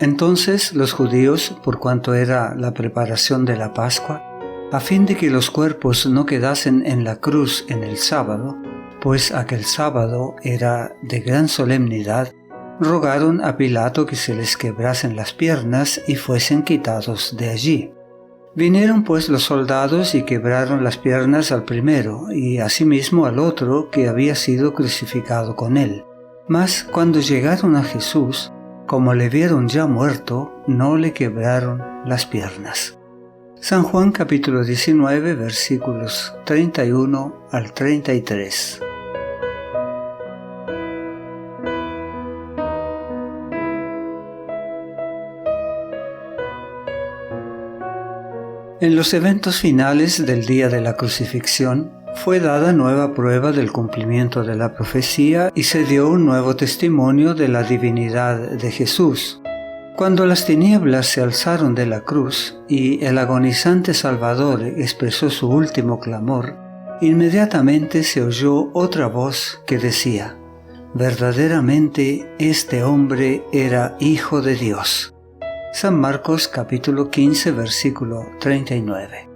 Entonces los judíos, por cuanto era la preparación de la Pascua, a fin de que los cuerpos no quedasen en la cruz en el sábado, pues aquel sábado era de gran solemnidad, rogaron a Pilato que se les quebrasen las piernas y fuesen quitados de allí. Vinieron pues los soldados y quebraron las piernas al primero y asimismo al otro que había sido crucificado con él. Mas cuando llegaron a Jesús, como le vieron ya muerto, no le quebraron las piernas. San Juan capítulo 19 versículos 31 al 33. En los eventos finales del día de la crucifixión, fue dada nueva prueba del cumplimiento de la profecía y se dio un nuevo testimonio de la divinidad de Jesús. Cuando las tinieblas se alzaron de la cruz y el agonizante Salvador expresó su último clamor, inmediatamente se oyó otra voz que decía: «Verdaderamente este hombre era Hijo de Dios». San Marcos capítulo 15 versículo 39.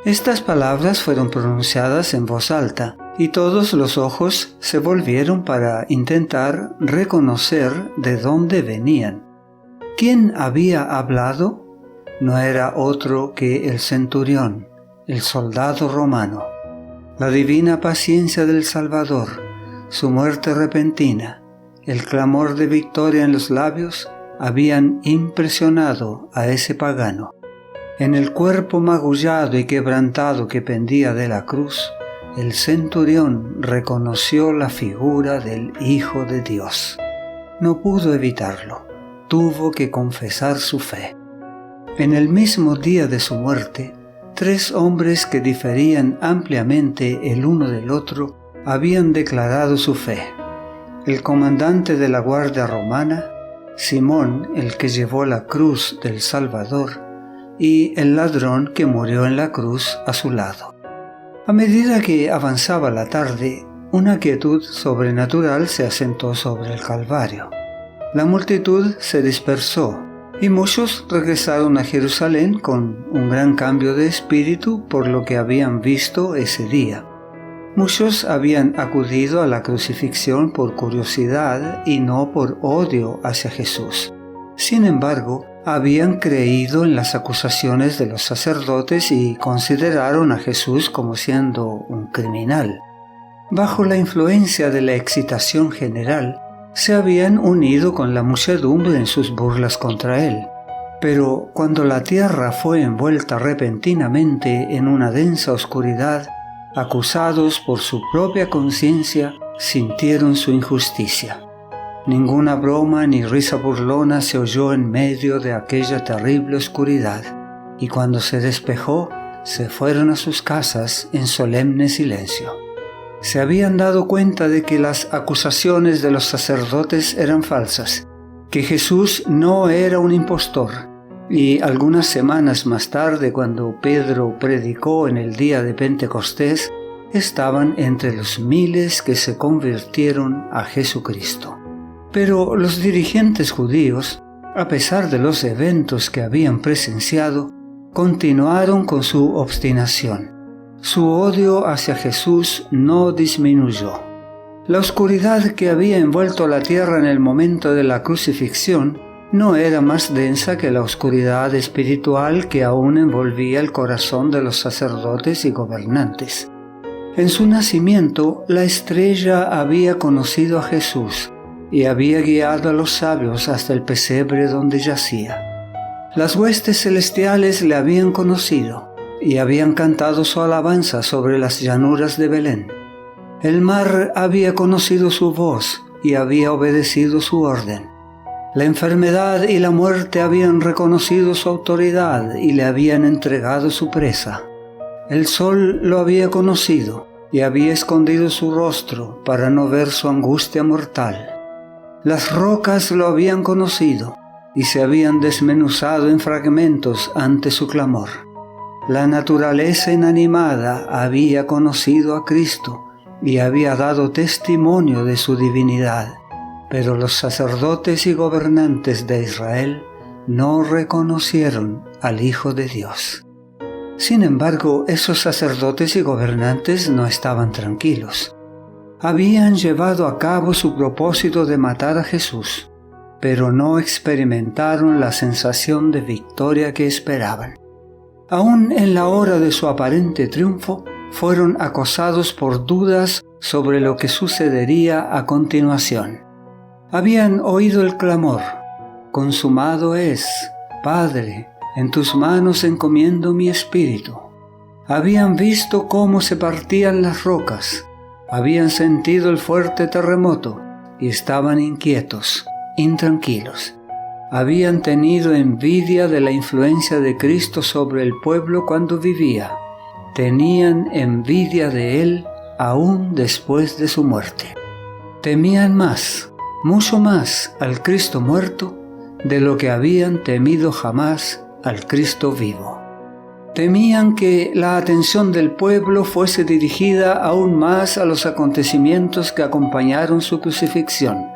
Estas palabras fueron pronunciadas en voz alta y todos los ojos se volvieron para intentar reconocer de dónde venían. ¿Quién había hablado? No era otro que el centurión, el soldado romano. La divina paciencia del Salvador, su muerte repentina, el clamor de victoria en los labios, habían impresionado a ese pagano. En el cuerpo magullado y quebrantado que pendía de la cruz, el centurión reconoció la figura del Hijo de Dios. No pudo evitarlo, tuvo que confesar su fe. En el mismo día de su muerte, 3 hombres que diferían ampliamente el uno del otro habían declarado su fe: el comandante de la guardia romana, Simón, el que llevó la cruz del Salvador, y el ladrón que murió en la cruz a su lado. A medida que avanzaba la tarde, una quietud sobrenatural se asentó sobre el Calvario. La multitud se dispersó, y muchos regresaron a Jerusalén con un gran cambio de espíritu por lo que habían visto ese día. Muchos habían acudido a la crucifixión por curiosidad y no por odio hacia Jesús. Sin embargo, habían creído en las acusaciones de los sacerdotes y consideraron a Jesús como siendo un criminal. Bajo la influencia de la excitación general, se habían unido con la muchedumbre en sus burlas contra él. Pero cuando la tierra fue envuelta repentinamente en una densa oscuridad, acusados por su propia conciencia, sintieron su injusticia. Ninguna broma ni risa burlona se oyó en medio de aquella terrible oscuridad, y cuando se despejó, se fueron a sus casas en solemne silencio. Se habían dado cuenta de que las acusaciones de los sacerdotes eran falsas, que Jesús no era un impostor, y algunas semanas más tarde, cuando Pedro predicó en el día de Pentecostés, estaban entre los miles que se convirtieron a Jesucristo. Pero los dirigentes judíos, a pesar de los eventos que habían presenciado, continuaron con su obstinación. Su odio hacia Jesús no disminuyó. La oscuridad que había envuelto la tierra en el momento de la crucifixión no era más densa que la oscuridad espiritual que aún envolvía el corazón de los sacerdotes y gobernantes. En su nacimiento, la estrella había conocido a Jesús y había guiado a los sabios hasta el pesebre donde yacía. Las huestes celestiales le habían conocido y habían cantado su alabanza sobre las llanuras de Belén. El mar había conocido su voz y había obedecido su orden. La enfermedad y la muerte habían reconocido su autoridad y le habían entregado su presa. El sol lo había conocido y había escondido su rostro para no ver su angustia mortal. Las rocas lo habían conocido y se habían desmenuzado en fragmentos ante su clamor. La naturaleza inanimada había conocido a Cristo y había dado testimonio de su divinidad, pero los sacerdotes y gobernantes de Israel no reconocieron al Hijo de Dios. Sin embargo, esos sacerdotes y gobernantes no estaban tranquilos. Habían llevado a cabo su propósito de matar a Jesús, pero no experimentaron la sensación de victoria que esperaban. Aún en la hora de su aparente triunfo, fueron acosados por dudas sobre lo que sucedería a continuación. Habían oído el clamor: «Consumado es, Padre, en tus manos encomiendo mi espíritu». Habían visto cómo se partían las rocas, habían sentido el fuerte terremoto y estaban inquietos, intranquilos. Habían tenido envidia de la influencia de Cristo sobre el pueblo cuando vivía. Tenían envidia de Él aún después de su muerte. Temían más, mucho más, al Cristo muerto de lo que habían temido jamás al Cristo vivo. Temían que la atención del pueblo fuese dirigida aún más a los acontecimientos que acompañaron su crucifixión.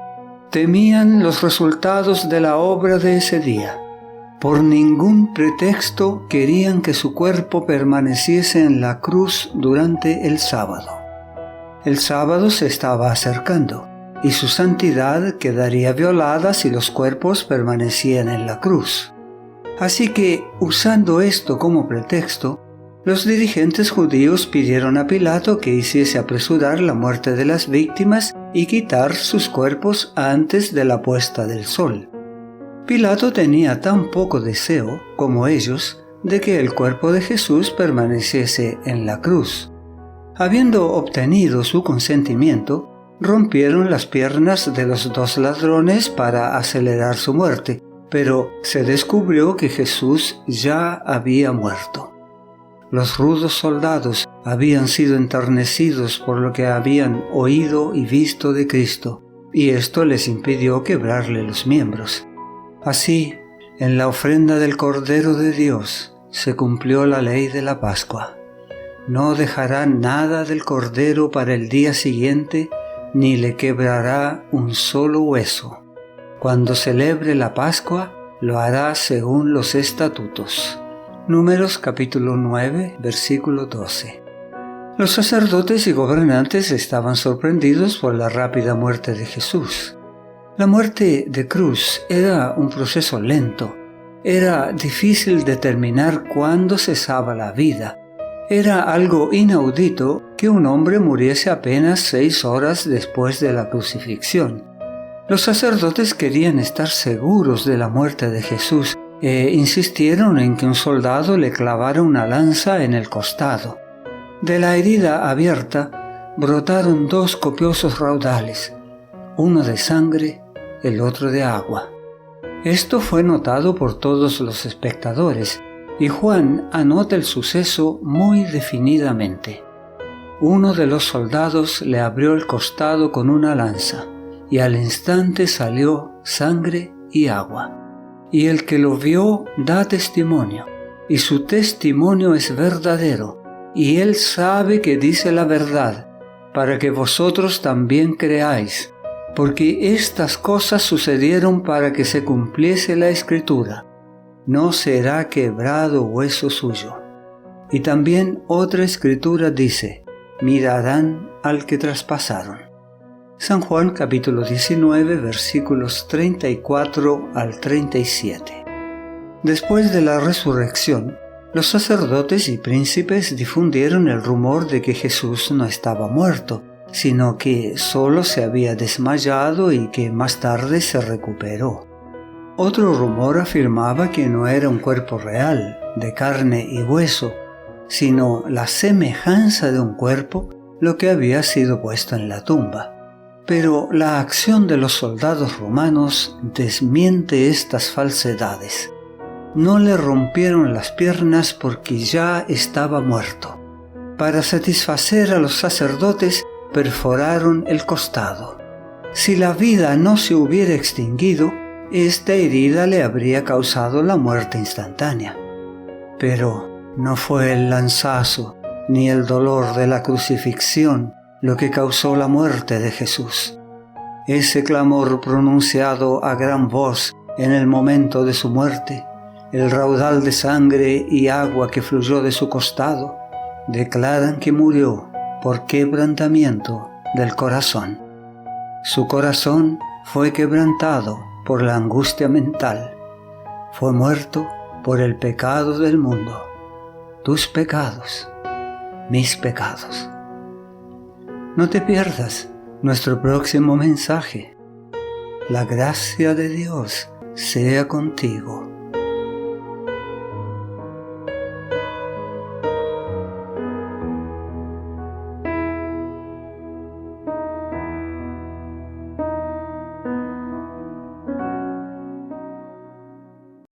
Temían los resultados de la obra de ese día. Por ningún pretexto querían que su cuerpo permaneciese en la cruz durante el sábado. El sábado se estaba acercando, y su santidad quedaría violada si los cuerpos permanecían en la cruz. Así que, usando esto como pretexto, los dirigentes judíos pidieron a Pilato que hiciese apresurar la muerte de las víctimas y quitar sus cuerpos antes de la puesta del sol. Pilato tenía tan poco deseo, como ellos, de que el cuerpo de Jesús permaneciese en la cruz. Habiendo obtenido su consentimiento, rompieron las piernas de los dos ladrones para acelerar su muerte, pero se descubrió que Jesús ya había muerto. Los rudos soldados habían sido enternecidos por lo que habían oído y visto de Cristo, y esto les impidió quebrarle los miembros. Así, en la ofrenda del Cordero de Dios se cumplió la ley de la Pascua. No dejará nada del Cordero para el día siguiente, ni le quebrará un solo hueso. Cuando celebre la Pascua, lo hará según los estatutos. Números capítulo 9, versículo 12. Los sacerdotes y gobernantes estaban sorprendidos por la rápida muerte de Jesús. La muerte de cruz era un proceso lento. Era difícil determinar cuándo cesaba la vida. Era algo inaudito que un hombre muriese apenas 6 horas después de la crucifixión. Los sacerdotes querían estar seguros de la muerte de Jesús e insistieron en que un soldado le clavara una lanza en el costado. De la herida abierta brotaron 2 copiosos raudales, uno de sangre, el otro de agua. Esto fue notado por todos los espectadores, y Juan anota el suceso muy definidamente. Uno de los soldados le abrió el costado con una lanza, y al instante salió sangre y agua. Y el que lo vio da testimonio, y su testimonio es verdadero, y él sabe que dice la verdad, para que vosotros también creáis, porque estas cosas sucedieron para que se cumpliese la Escritura: no será quebrado hueso suyo. Y también otra Escritura dice: mirarán al que traspasaron. San Juan capítulo 19 versículos 34 al 37. Después de la resurrección, los sacerdotes y príncipes difundieron el rumor de que Jesús no estaba muerto, sino que solo se había desmayado y que más tarde se recuperó. Otro rumor afirmaba que no era un cuerpo real, de carne y hueso, sino la semejanza de un cuerpo, lo que había sido puesto en la tumba. Pero la acción de los soldados romanos desmiente estas falsedades. No le rompieron las piernas porque ya estaba muerto. Para satisfacer a los sacerdotes, perforaron el costado. Si la vida no se hubiera extinguido, esta herida le habría causado la muerte instantánea. Pero no fue el lanzazo ni el dolor de la crucifixión lo que causó la muerte de Jesús. Ese clamor pronunciado a gran voz En el momento de su muerte, el raudal de sangre y agua que fluyó de su costado declaran que murió por quebrantamiento del corazón. Su corazón fue quebrantado por la angustia mental. Fue muerto por el pecado del mundo. Tus pecados, mis pecados. No te pierdas nuestro próximo mensaje. La gracia de Dios sea contigo.